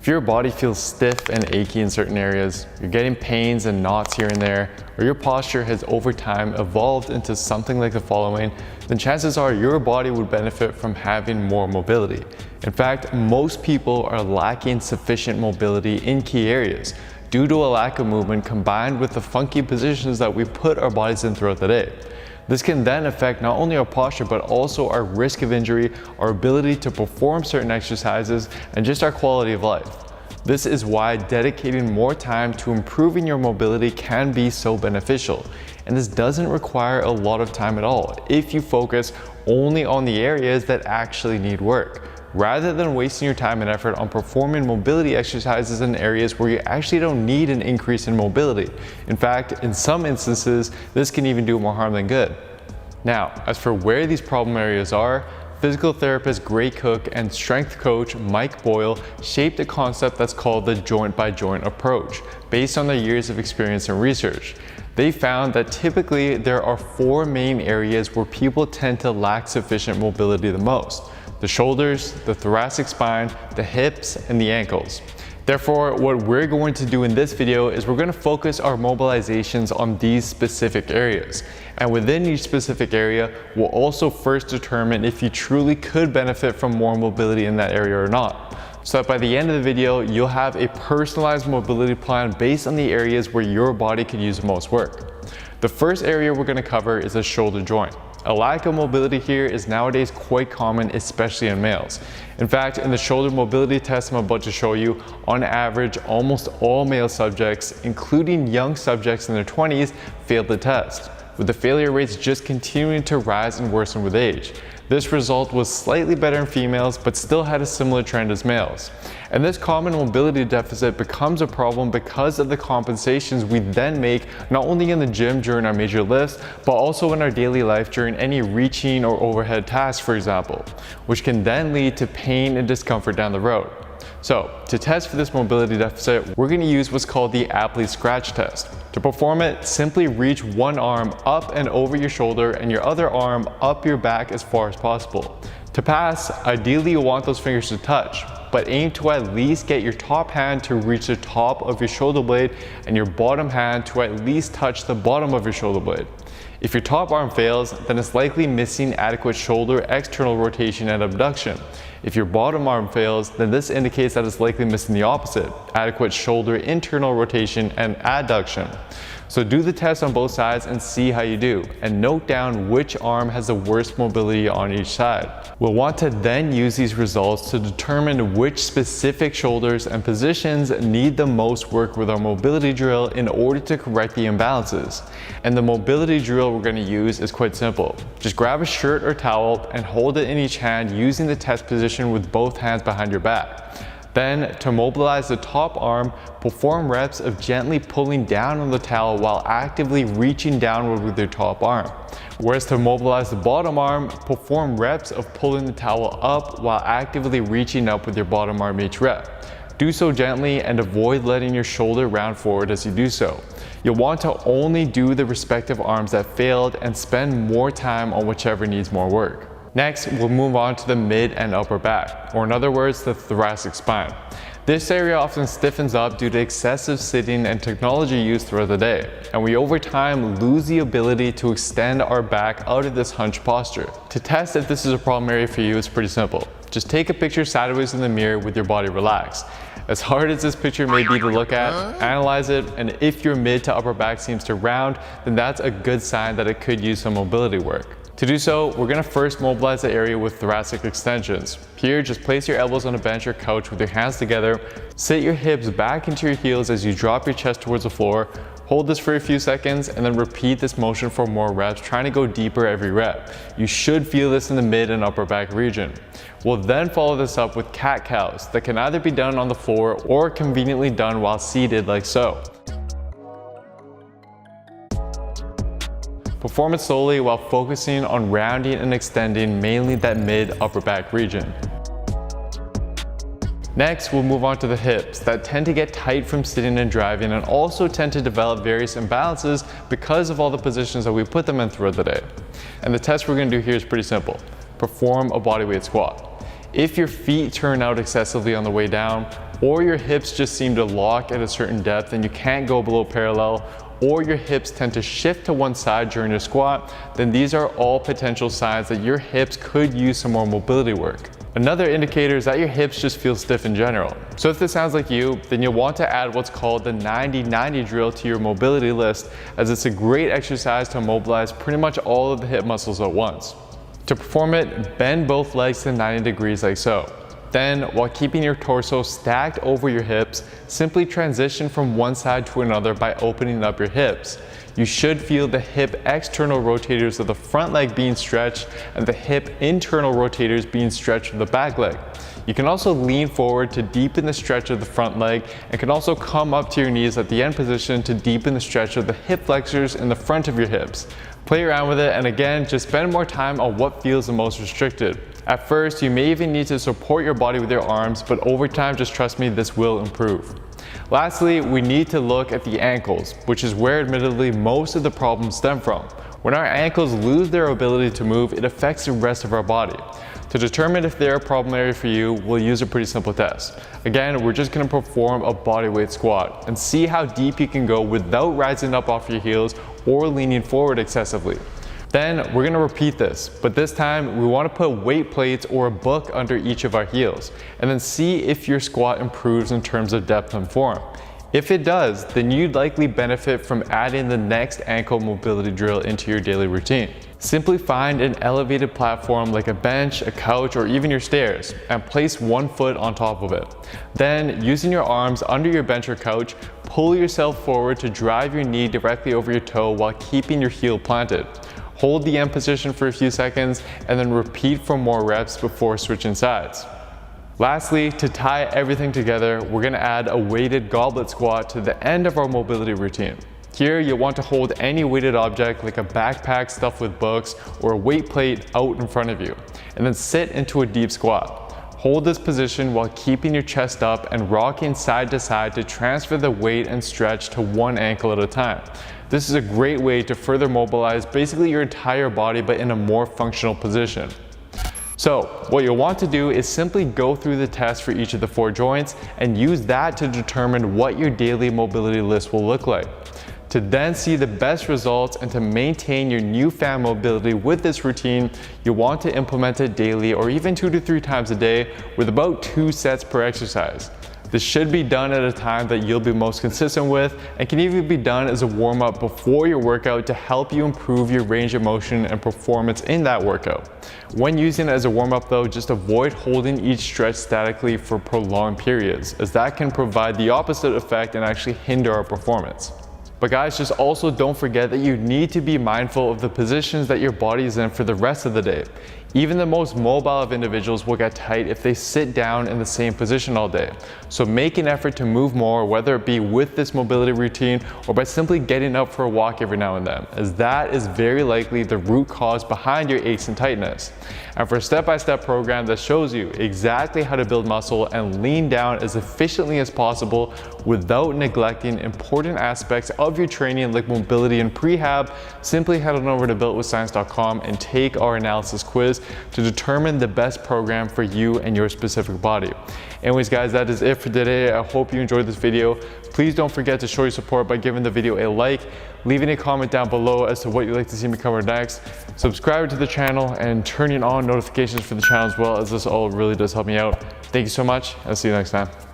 If your body feels stiff and achy in certain areas, you're getting pains and knots here and there, or your posture has over time evolved into something like the following, then chances are your body would benefit from having more mobility. In fact, most people are lacking sufficient mobility in key areas due to a lack of movement combined with the funky positions that we put our bodies in throughout the day. This can then affect not only our posture, but also our risk of injury, our ability to perform certain exercises, and just our quality of life. This is why dedicating more time to improving your mobility can be so beneficial. And this doesn't require a lot of time at all if you focus only on the areas that actually need work, rather than wasting your time and effort on performing mobility exercises in areas where you actually don't need an increase in mobility. In fact, in some instances, this can even do more harm than good. Now, as for where these problem areas are, physical therapist Gray Cook and strength coach Mike Boyle shaped a concept that's called the joint-by-joint approach, based on their years of experience and research. They found that typically there are 4 main areas where people tend to lack sufficient mobility the most: the shoulders, the thoracic spine, the hips, and the ankles. Therefore, what we're going to do in this video is we're going to focus our mobilizations on these specific areas. And within each specific area, we'll also first determine if you truly could benefit from more mobility in that area or not, so that by the end of the video, you'll have a personalized mobility plan based on the areas where your body could use the most work. The first area we're going to cover is the shoulder joint. A lack of mobility here is nowadays quite common, especially in males. In fact, in the shoulder mobility test I'm about to show you, on average, almost all male subjects, including young subjects in their 20s, failed the test, with the failure rates just continuing to rise and worsen with age. This result was slightly better in females, but still had a similar trend as males. And this common mobility deficit becomes a problem because of the compensations we then make not only in the gym during our major lifts, but also in our daily life during any reaching or overhead tasks, for example, which can then lead to pain and discomfort down the road. So, to test for this mobility deficit, we're going to use what's called the Apley Scratch Test. To perform it, simply reach one arm up and over your shoulder and your other arm up your back as far as possible. To pass, ideally you want those fingers to touch, but aim to at least get your top hand to reach the top of your shoulder blade and your bottom hand to at least touch the bottom of your shoulder blade. If your top arm fails, then it's likely missing adequate shoulder external rotation and abduction. If your bottom arm fails, then this indicates that it's likely missing the opposite, adequate shoulder internal rotation and adduction. So do the test on both sides and see how you do, and note down which arm has the worst mobility on each side. We'll want to then use these results to determine which specific shoulders and positions need the most work with our mobility drill in order to correct the imbalances. And the mobility drill we're going to use is quite simple. Just grab a shirt or towel and hold it in each hand using the test position with both hands behind your back. Then, to mobilize the top arm, perform reps of gently pulling down on the towel while actively reaching downward with your top arm. Whereas to mobilize the bottom arm, perform reps of pulling the towel up while actively reaching up with your bottom arm each rep. Do so gently and avoid letting your shoulder round forward as you do so. You'll want to only do the respective arms that failed and spend more time on whichever needs more work. Next, we'll move on to the mid and upper back, or in other words, the thoracic spine. This area often stiffens up due to excessive sitting and technology use throughout the day, and we over time lose the ability to extend our back out of this hunched posture. To test if this is a problem area for you, it's pretty simple. Just take a picture sideways in the mirror with your body relaxed. As hard as this picture may be to look at, analyze it, and if your mid to upper back seems to round, then that's a good sign that it could use some mobility work. To do so, we're going to first mobilize the area with thoracic extensions. Here, just place your elbows on a bench or couch with your hands together, sit your hips back into your heels as you drop your chest towards the floor, hold this for a few seconds, and then repeat this motion for more reps, trying to go deeper every rep. You should feel this in the mid and upper back region. We'll then follow this up with cat-cows that can either be done on the floor or conveniently done while seated like so. Perform it slowly while focusing on rounding and extending mainly that mid-upper back region. Next, we'll move on to the hips that tend to get tight from sitting and driving and also tend to develop various imbalances because of all the positions that we put them in throughout the day. And the test we're going to do here is pretty simple. Perform a bodyweight squat. If your feet turn out excessively on the way down, or your hips just seem to lock at a certain depth and you can't go below parallel, or your hips tend to shift to one side during your squat, then these are all potential signs that your hips could use some more mobility work. Another indicator is that your hips just feel stiff in general. So if this sounds like you, then you'll want to add what's called the 90-90 drill to your mobility list, as it's a great exercise to mobilize pretty much all of the hip muscles at once. To perform it, bend both legs to 90 degrees like so. Then, while keeping your torso stacked over your hips, simply transition from one side to another by opening up your hips. You should feel the hip external rotators of the front leg being stretched and the hip internal rotators being stretched of the back leg. You can also lean forward to deepen the stretch of the front leg, and can also come up to your knees at the end position to deepen the stretch of the hip flexors in the front of your hips. Play around with it, and again, just spend more time on what feels the most restricted. At first, you may even need to support your body with your arms, but over time, just trust me, this will improve. Lastly, we need to look at the ankles, which is where admittedly most of the problems stem from. When our ankles lose their ability to move, it affects the rest of our body. To determine if they're a problem area for you, we'll use a pretty simple test. Again, we're just going to perform a bodyweight squat and see how deep you can go without rising up off your heels or leaning forward excessively. Then we're going to repeat this, but this time we want to put weight plates or a book under each of our heels, and then see if your squat improves in terms of depth and form. If it does, then you'd likely benefit from adding the next ankle mobility drill into your daily routine. Simply find an elevated platform like a bench, a couch, or even your stairs, and place one foot on top of it. Then, using your arms under your bench or couch, pull yourself forward to drive your knee directly over your toe while keeping your heel planted. Hold the end position for a few seconds, and then repeat for more reps before switching sides. Lastly, to tie everything together, we're going to add a weighted goblet squat to the end of our mobility routine. Here, you'll want to hold any weighted object like a backpack stuffed with books or a weight plate out in front of you, and then sit into a deep squat. Hold this position while keeping your chest up and rocking side to side to transfer the weight and stretch to one ankle at a time. This is a great way to further mobilize basically your entire body, but in a more functional position. So what you'll want to do is simply go through the test for each of the 4 joints and use that to determine what your daily mobility list will look like. To then see the best results and to maintain your newfound mobility with this routine, you'll want to implement it daily or even 2 to 3 times a day with about 2 sets per exercise. This should be done at a time that you'll be most consistent with, and can even be done as a warm-up before your workout to help you improve your range of motion and performance in that workout. When using it as a warm-up though, just avoid holding each stretch statically for prolonged periods, as that can provide the opposite effect and actually hinder our performance. But guys, just also don't forget that you need to be mindful of the positions that your body is in for the rest of the day. Even the most mobile of individuals will get tight if they sit down in the same position all day. So make an effort to move more, whether it be with this mobility routine or by simply getting up for a walk every now and then, as that is very likely the root cause behind your aches and tightness. And for a step-by-step program that shows you exactly how to build muscle and lean down as efficiently as possible without neglecting important aspects of your training like mobility and prehab, simply head on over to builtwithscience.com and take our analysis quiz to determine the best program for you and your specific body. Anyways guys, that is it for today. I hope you enjoyed this video. Please don't forget to show your support by giving the video a like, leaving a comment down below as to what you'd like to see me cover next, subscribe to the channel, and turning on notifications for the channel as well, as this all really does help me out. Thank you so much. I'll see you next time.